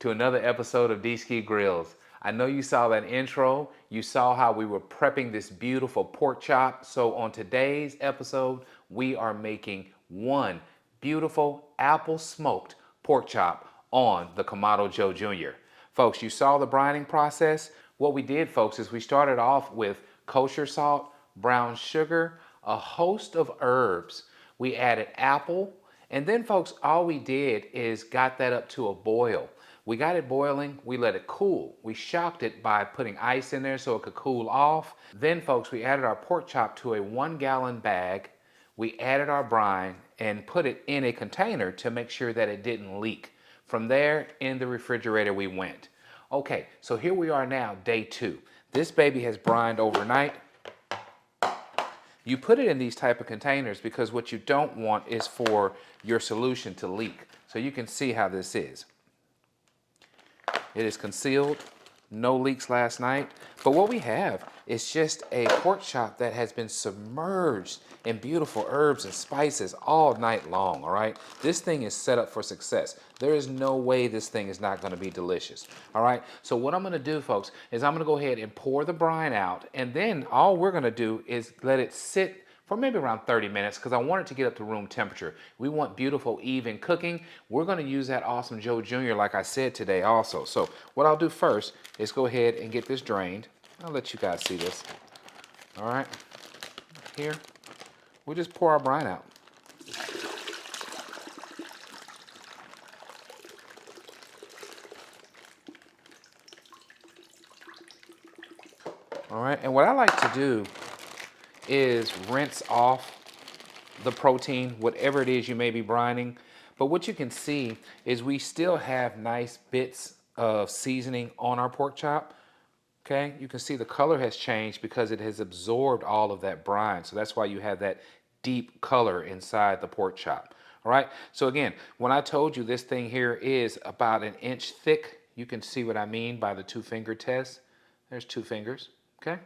to another episode of Dski Grills. I know you saw that intro. You saw how we were prepping this beautiful pork chop. So on today's episode, we are making one beautiful apple smoked pork chop on the Kamado Joe Jr. Folks, you saw the brining process. What we did, folks, is we started off with kosher salt, brown sugar, a host of herbs. We added apple, and then, folks, all we did is got that up to a boil. We got it boiling, we let it cool. We shocked it by putting ice in there so it could cool off. Then, folks, we added our pork chop to a 1-gallon bag. We added our brine and put it in a container to make sure that it didn't leak. From there, in the refrigerator we went. Okay, so here we are now, day 2. This baby has brined overnight. You put it in these type of containers because what you don't want is for your solution to leak. So you can see how this is. It is concealed, no leaks last night. But what we have is just a pork chop that has been submerged in beautiful herbs and spices all night long, all right? This thing is set up for success. There is no way this thing is not gonna be delicious, all right? So what I'm gonna do, folks, is I'm gonna go ahead and pour the brine out, and then all we're gonna do is let it sit for maybe around 30 minutes because I want it to get up to room temperature. We want beautiful, even cooking. We're gonna use that awesome Joe Jr. like I said today also. So what I'll do first is go ahead and get this drained. I'll let you guys see this. All right, here, we'll just pour our brine out. All right, and what I like to do is rinse off the protein, whatever it is you may be brining. But what you can see is we still have nice bits of seasoning on our pork chop. Okay, you can see the color has changed because it has absorbed all of that brine. So that's why you have that deep color inside the pork chop. All right, so again, when I told you this thing here is about 1 inch thick, you can see what I mean by the 2-finger test. There's 2 fingers, okay?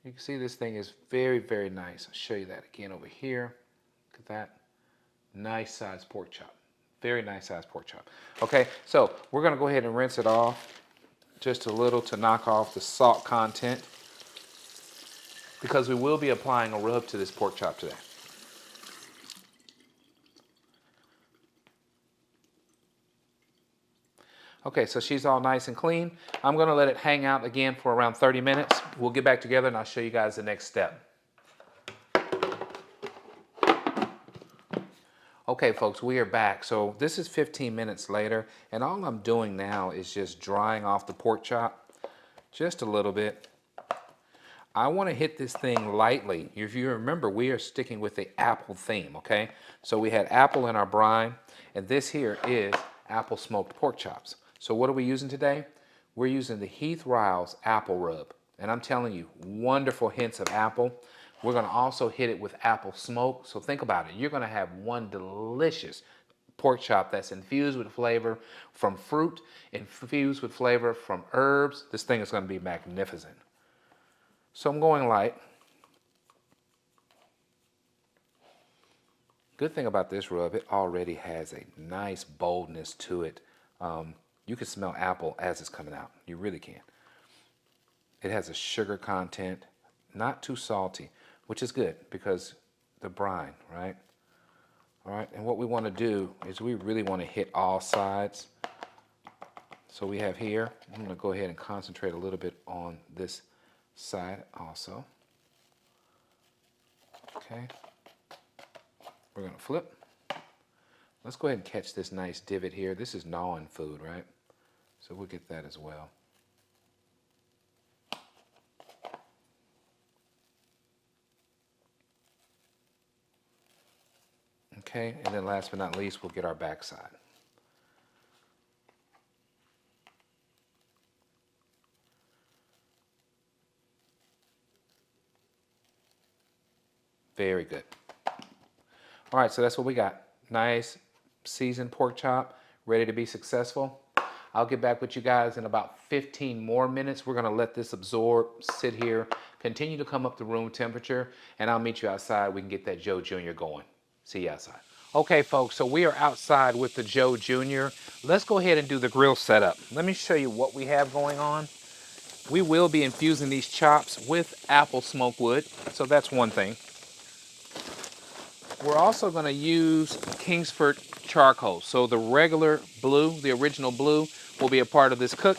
You can see this thing is very, very nice. I'll show you that again over here. Look at that. Nice sized pork chop. Very nice sized pork chop. Okay, so we're gonna go ahead and rinse it off just a little to knock off the salt content because we will be applying a rub to this pork chop today. Okay, so she's all nice and clean. I'm gonna let it hang out again for around 30 minutes. We'll get back together and I'll show you guys the next step. Okay, folks, we are back. So this is 15 minutes later, and all I'm doing now is just drying off the pork chop just a little bit. I wanna hit this thing lightly. If you remember, we are sticking with the apple theme, okay? So we had apple in our brine, and this here is apple smoked pork chops. So what are we using today? We're using the Heath Riles apple rub. And I'm telling you, wonderful hints of apple. We're gonna also hit it with apple smoke. So think about it. You're gonna have one delicious pork chop that's infused with flavor from fruit, infused with flavor from herbs. This thing is gonna be magnificent. So I'm going light. Good thing about this rub, it already has a nice boldness to it. You can smell apple as it's coming out. You really can. It has a sugar content, not too salty, which is good because the brine, right? All right, and what we want to do is we really want to hit all sides. So we have here, I'm going to go ahead and concentrate a little bit on this side also. Okay, we're going to flip. Let's go ahead and catch this nice divot here. This is gnawing food, right? So we'll get that as well. Okay, and then last but not least, we'll get our backside. Very good. All right, so that's what we got. Nice seasoned pork chop, ready to be successful. I'll get back with you guys in about 15 more minutes. We're gonna let this absorb, sit here, continue to come up to room temperature, and I'll meet you outside. We can get that Joe Jr. going. See you outside. Okay, folks, so we are outside with the Joe Jr. Let's go ahead and do the grill setup. Let me show you what we have going on. We will be infusing these chops with apple smoke wood, so that's one thing. We're also going to use Kingsford charcoal. So the regular blue, the original blue, will be a part of this cook.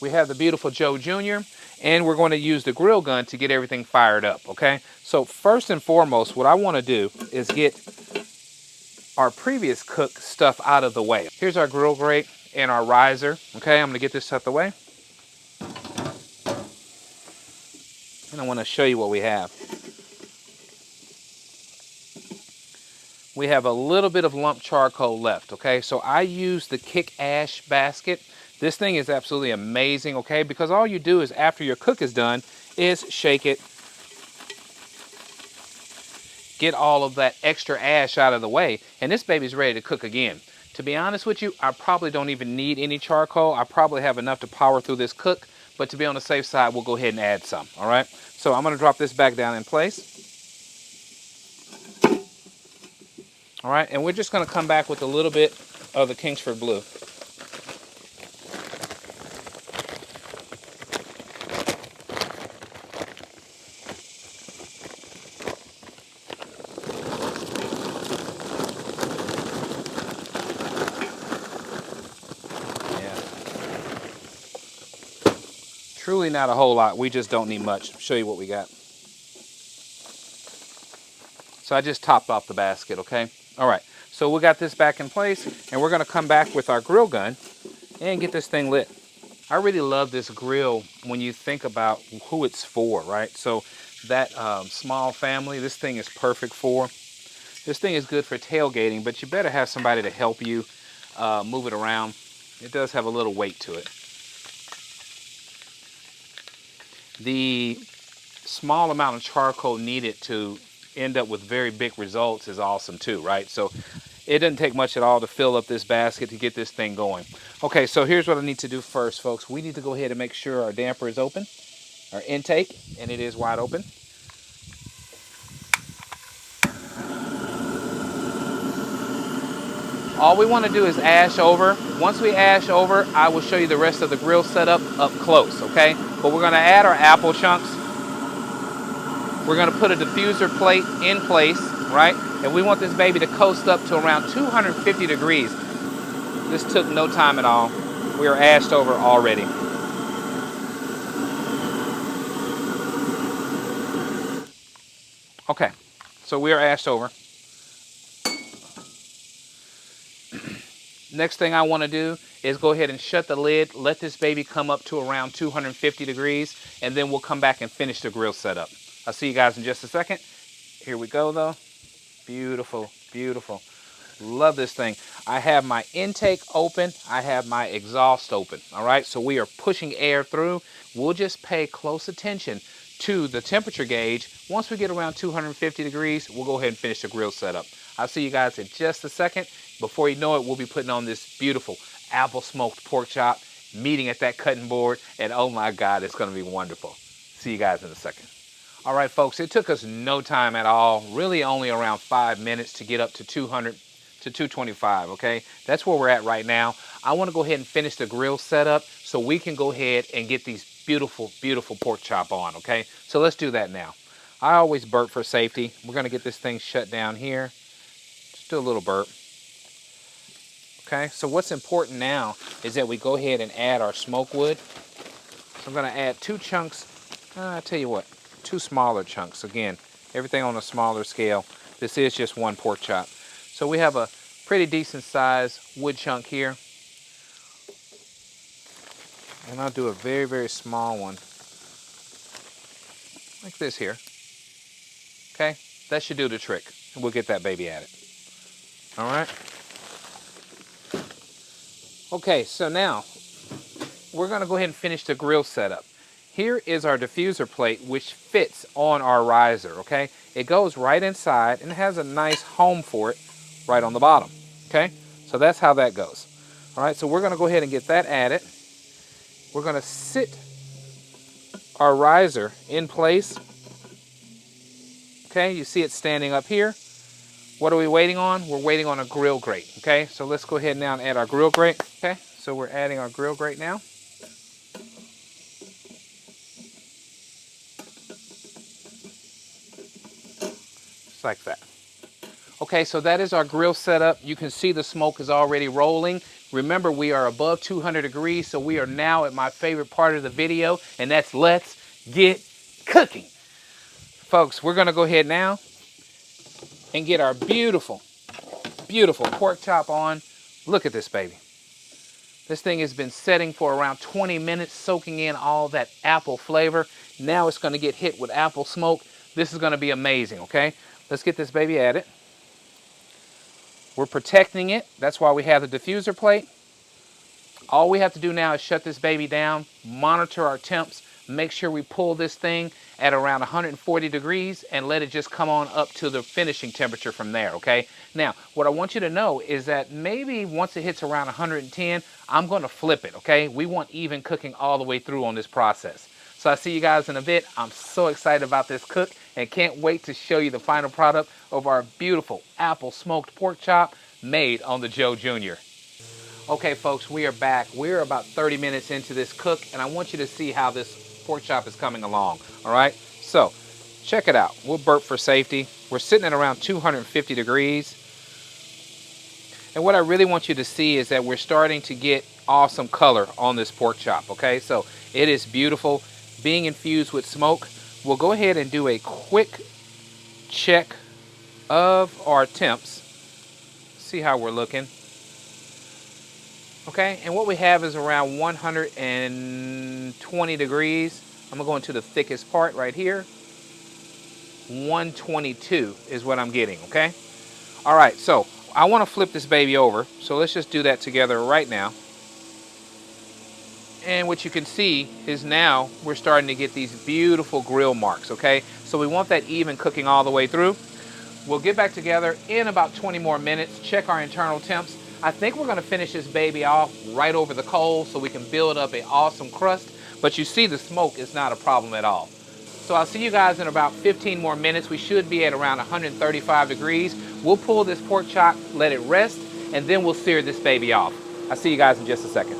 We have the beautiful Joe Jr., and we're going to use the grill gun to get everything fired up, okay? So first and foremost, what I want to do is get our previous cook stuff out of the way. Here's our grill grate and our riser, okay? I'm going to get this out of the way. And I want to show you what we have. We have a little bit of lump charcoal left, okay? So I use the Kick Ash basket. This thing is absolutely amazing, okay? Because all you do is after your cook is done is shake it, get all of that extra ash out of the way, and this baby's ready to cook again. To be honest with you, I probably don't even need any charcoal. I probably have enough to power through this cook, but to be on the safe side, we'll go ahead and add some, all right? So I'm gonna drop this back down in place. All right, and we're just gonna come back with a little bit of the Kingsford Blue. Yeah. Truly not a whole lot. We just don't need much. I'll show you what we got. So I just topped off the basket, okay? All right, so we got this back in place, and we're gonna come back with our grill gun and get this thing lit. I really love this grill when you think about who it's for, right? So that small family, this thing is perfect for. This thing is good for tailgating, but you better have somebody to help you move it around. It does have a little weight to it. The small amount of charcoal needed to end up with very big results is awesome too, right? So it doesn't take much at all to fill up this basket to get this thing going. Okay, so here's what I need to do first, folks. We need to go ahead and make sure our damper is open, our intake, and it is wide open. All we want to do is ash over. Once we ash over, I will show you the rest of the grill setup up close, okay? But we're going to add our apple chunks. We're going to put a diffuser plate in place, right? And we want this baby to coast up to around 250 degrees. This took no time at all. We are ashed over already. Okay, so we are ashed over. Next thing I want to do is go ahead and shut the lid, let this baby come up to around 250 degrees, and then we'll come back and finish the grill setup. I'll see you guys in just a second. Here we go though. Beautiful, beautiful. Love this thing. I have my intake open. I have my exhaust open. All right, so we are pushing air through. We'll just pay close attention to the temperature gauge. Once we get around 250 degrees, we'll go ahead and finish the grill setup. I'll see you guys in just a second. Before you know it, we'll be putting on this beautiful apple smoked pork chop, meeting at that cutting board, and oh my God, it's gonna be wonderful. See you guys in a second. All right, folks, it took us no time at all, really only around 5 minutes to get up to 200 to 225, okay? That's where we're at right now. I wanna go ahead and finish the grill setup so we can go ahead and get these beautiful, beautiful pork chop on, okay? So let's do that now. I always burp for safety. We're gonna get this thing shut down here. Just do a little burp. Okay, so what's important now is that we go ahead and add our smoke wood. So I'm gonna add 2 chunks, I tell you what, 2 smaller chunks. Again, everything on a smaller scale. This is just 1 pork chop. So we have a pretty decent size wood chunk here. And I'll do a very, very small one, like this here. Okay, that should do the trick. And we'll get that baby at it. All right. Okay, so now we're gonna go ahead and finish the grill setup. Here is our diffuser plate, which fits on our riser, okay? It goes right inside and it has a nice home for it right on the bottom, okay? So that's how that goes. All right, so we're gonna go ahead and get that added. We're gonna sit our riser in place. Okay, you see it standing up here. What are we waiting on? We're waiting on a grill grate, okay? So let's go ahead now and add our grill grate, okay? So we're adding our grill grate now. Just like that. Okay, so that is our grill setup. You can see the smoke is already rolling. Remember, we are above 200 degrees, so we are now at my favorite part of the video, and that's let's get cooking. Folks, we're gonna go ahead now and get our beautiful, beautiful pork chop on. Look at this baby. This thing has been setting for around 20 minutes, soaking in all that apple flavor. Now it's gonna get hit with apple smoke. This is gonna be amazing, okay? Let's get this baby added. We're protecting it. That's why we have the diffuser plate. All we have to do now is shut this baby down, monitor our temps, make sure we pull this thing at around 140 degrees and let it just come on up to the finishing temperature from there, okay? Now, what I want you to know is that maybe once it hits around 110, I'm gonna flip it, okay? We want even cooking all the way through on this process. So I'll see you guys in a bit. I'm so excited about this cook and can't wait to show you the final product of our beautiful apple smoked pork chop made on the Joe Jr. Okay, folks, we are back. We're about 30 minutes into this cook, and I want you to see how this pork chop is coming along, all right? So, check it out. We'll burp for safety. We're sitting at around 250 degrees. And what I really want you to see is that we're starting to get awesome color on this pork chop, okay? So, it is beautiful. Being infused with smoke, we'll go ahead and do a quick check of our temps. See how we're looking. Okay, and what we have is around 120 degrees. I'm gonna go into the thickest part right here. 122 is what I'm getting, okay? All right, so I wanna flip this baby over. So let's just do that together right now. And what you can see is now we're starting to get these beautiful grill marks, okay? So we want that even cooking all the way through. We'll get back together in about 20 more minutes, check our internal temps. I think we're gonna finish this baby off right over the coals so we can build up an awesome crust, but you see the smoke is not a problem at all. So I'll see you guys in about 15 more minutes. We should be at around 135 degrees. We'll pull this pork chop, let it rest, and then we'll sear this baby off. I'll see you guys in just a second.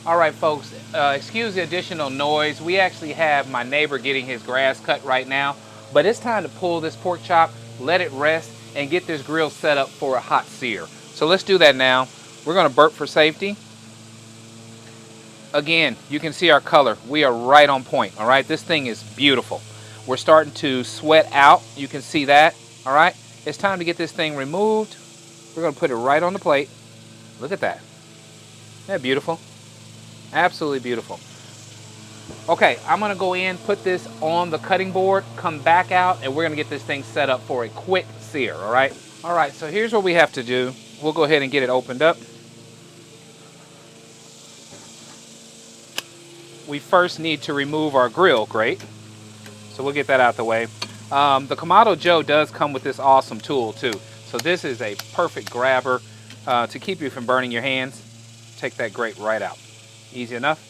All right, folks, excuse the additional noise. We actually have my neighbor getting his grass cut right now, but it's time to pull this pork chop, let it rest, and get this grill set up for a hot sear. So let's do that now. We're gonna burp for safety. Again, you can see our color. We are right on point, all right? This thing is beautiful. We're starting to sweat out. You can see that, all right? It's time to get this thing removed. We're gonna put it right on the plate. Look at that. Isn't that beautiful? Absolutely beautiful. Okay, I'm gonna go in, put this on the cutting board, come back out, and we're gonna get this thing set up for a quick sear, all right? All right, so here's what we have to do. We'll go ahead and get it opened up. We first need to remove our grill grate. So we'll get that out the way. The Kamado Joe does come with this awesome tool too. So this is a perfect grabber to keep you from burning your hands. Take that grate right out. Easy enough.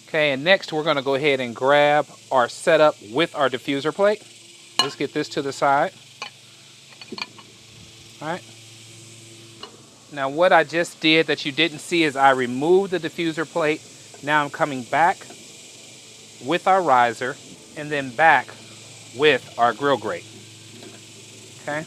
Okay, and next we're gonna go ahead and grab our setup with our diffuser plate. Let's get this to the side. All right. Now what I just did that you didn't see is I removed the diffuser plate. Now I'm coming back with our riser and then back with our grill grate. Okay.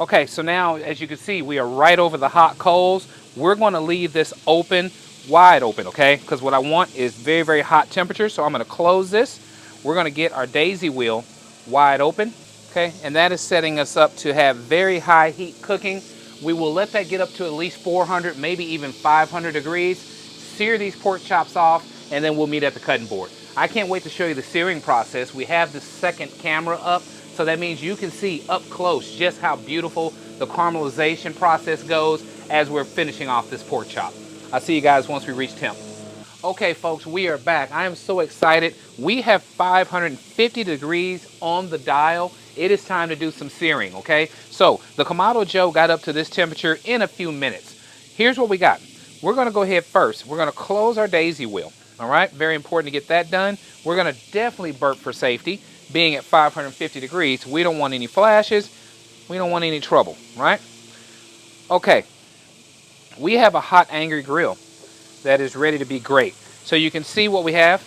Okay, so now as you can see, we are right over the hot coals. We're gonna leave this open, wide open, okay? Because what I want is very, very hot temperature. So I'm gonna close this. We're gonna get our daisy wheel wide open, okay? And that is setting us up to have very high heat cooking. We will let that get up to at least 400, maybe even 500 degrees. Sear these pork chops off, and then we'll meet at the cutting board. I can't wait to show you the searing process. We have the second camera up, so that means you can see up close just how beautiful the caramelization process goes as we're finishing off this pork chop. I'll see you guys once we reach temp. Okay, folks, we are back. I am so excited. We have 550 degrees on the dial. It is time to do some searing, okay? So the Kamado Joe got up to this temperature in a few minutes. Here's what we got. We're gonna go ahead first. We're gonna close our daisy wheel, all right? Very important to get that done. We're gonna definitely burp for safety. Being at 550 degrees, we don't want any flashes. We don't want any trouble, right? Okay, we have a hot, angry grill that is ready to be great. So you can see what we have.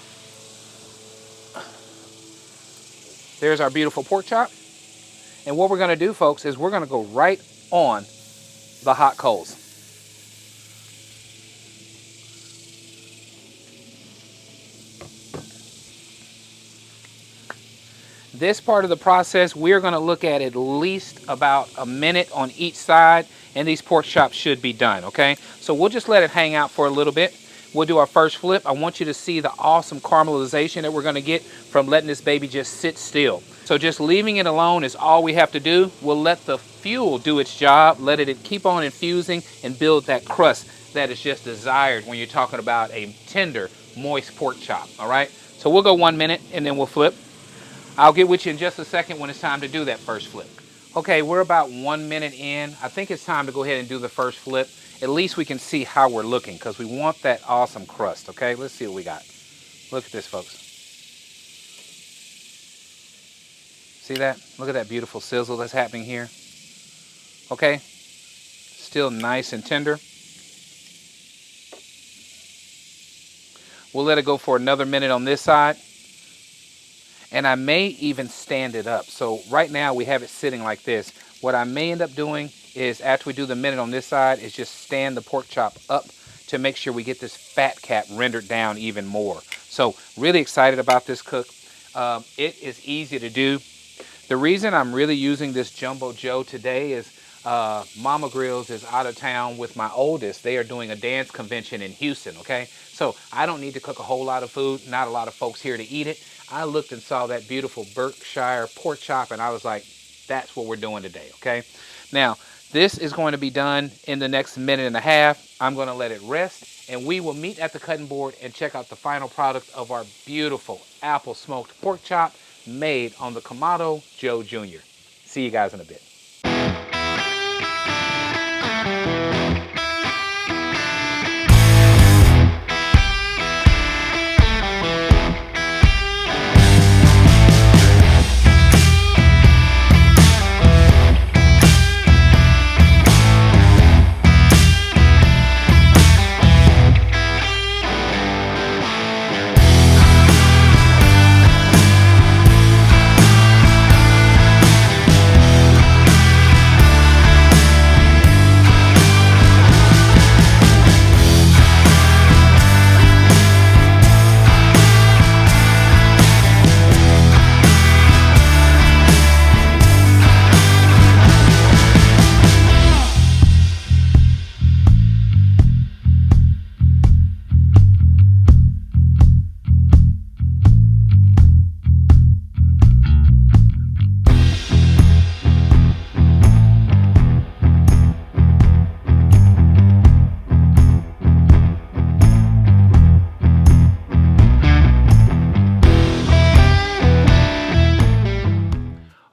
There's our beautiful pork chop. And what we're going to do, folks, is we're going to go right on the hot coals. This part of the process, we're going to look at least about a minute on each side, and these pork chops should be done, okay? So we'll just let it hang out for a little bit. We'll do our first flip. I want you to see the awesome caramelization that we're going to get from letting this baby just sit still. So just leaving it alone is all we have to do. We'll let the fuel do its job, let it keep on infusing and build that crust that is just desired when you're talking about a tender, moist pork chop, all right? So we'll go 1 minute and then we'll flip. I'll get with you in just a second when it's time to do that first flip. Okay, we're about 1 minute in. I think it's time to go ahead and do the first flip. At least we can see how we're looking because we want that awesome crust, okay? Let's see what we got. Look at this, folks. See that? Look at that beautiful sizzle that's happening here. Okay, still nice and tender. We'll let it go for another minute on this side. And I may even stand it up. So right now we have it sitting like this. What I may end up doing is after we do the minute on this side is just stand the pork chop up to make sure we get this fat cap rendered down even more. So really excited about this cook. It is easy to do. The reason I'm really using this Jumbo Joe today is Mama Grills is out of town with my oldest. They are doing a dance convention in Houston, okay? So I don't need to cook a whole lot of food. Not a lot of folks here to eat it. I looked and saw that beautiful Berkshire pork chop and I was like, that's what we're doing today, okay? Now, this is going to be done in the next minute and a half. I'm going to let it rest and we will meet at the cutting board and check out the final product of our beautiful apple smoked pork chop made on the Kamado Joe Jr. See you guys in a bit.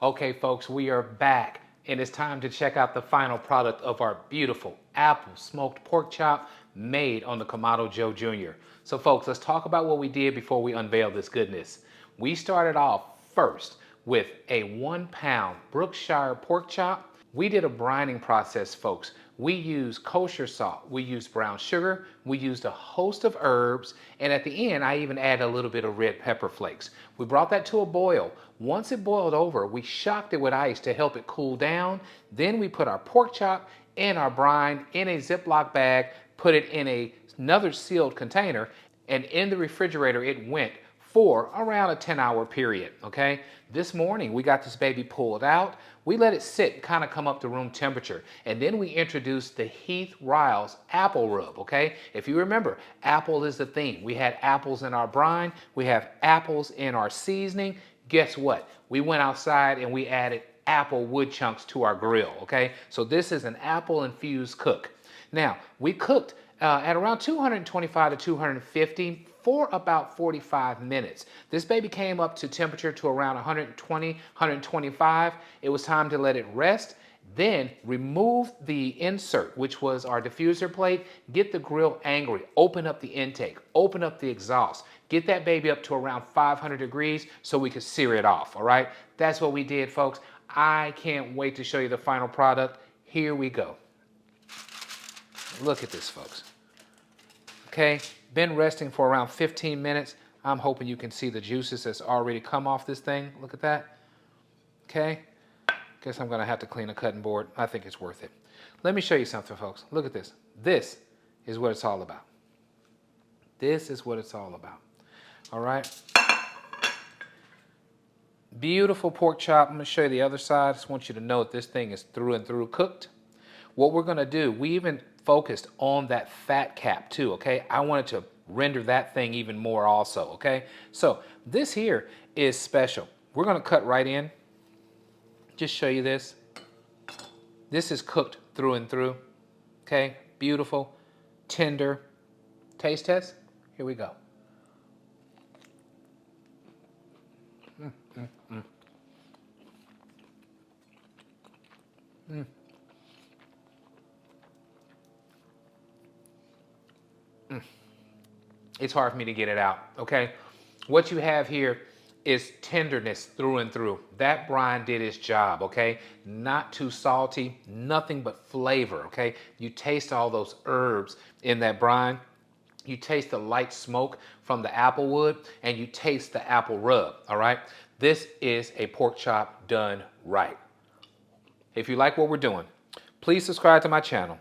Okay, folks, we are back, and it's time to check out the final product of our beautiful apple smoked pork chop made on the Kamado Joe Jr. So, folks, let's talk about what we did before we unveil this goodness. We started off first with a 1 pound Berkshire pork chop. We did a brining process, folks. We used kosher salt, we used brown sugar, we used a host of herbs, and at the end, I even added a little bit of red pepper flakes. We brought that to a boil. Once it boiled over, we shocked it with ice to help it cool down. Then we put our pork chop and our brine in a Ziploc bag, put it in another sealed container, and in the refrigerator it went for around a 10-hour period, okay? This morning, we got this baby pulled out. We let it sit, kind of come up to room temperature. And then we introduced the Heath Riles apple rub, okay? If you remember, apple is the theme. We had apples in our brine. We have apples in our seasoning. Guess what? We went outside and we added apple wood chunks to our grill, okay? So this is an apple-infused cook. Now, we cooked at around 225 to 250 for about 45 minutes. This baby came up to temperature to around 120, 125. It was time to let it rest. Then remove the insert, which was our diffuser plate. Get the grill angry. Open up the intake. Open up the exhaust. Get that baby up to around 500 degrees so we could sear it off, all right? That's what we did, folks. I can't wait to show you the final product. Here we go. Look at this, folks. Okay, been resting for around 15 minutes. I'm hoping you can see the juices that's already come off this thing. Look at that. Okay, guess I'm gonna have to clean a cutting board. I think it's worth it. Let me show you something, folks. Look at this. This is what it's all about. This is what it's all about. All right. Beautiful pork chop. I'm gonna show you the other side. I just want you to know that this thing is through and through cooked. What we're gonna do, we even focused on that fat cap too, okay? I wanted to render that thing even more also, okay? So this here is special. We're gonna cut right in. Just show you this. This is cooked through and through, okay? Beautiful, tender. Taste test, here we go. It's hard for me to get it out, okay? What you have here is tenderness through and through. That brine did its job, okay? Not too salty, nothing but flavor, okay? You taste all those herbs in that brine. You taste the light smoke from the apple wood, and you taste the apple rub, all right? This is a pork chop done right. If you like what we're doing, please subscribe to my channel.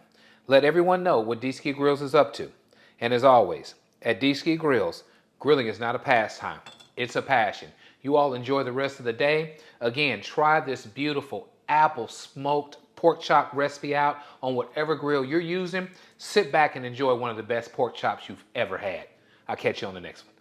Let everyone know what Dski Grills is up to. And as always, at Dski Grills, grilling is not a pastime, it's a passion. You all enjoy the rest of the day. Again, try this beautiful apple smoked pork chop recipe out on whatever grill you're using. Sit back and enjoy one of the best pork chops you've ever had. I'll catch you on the next one.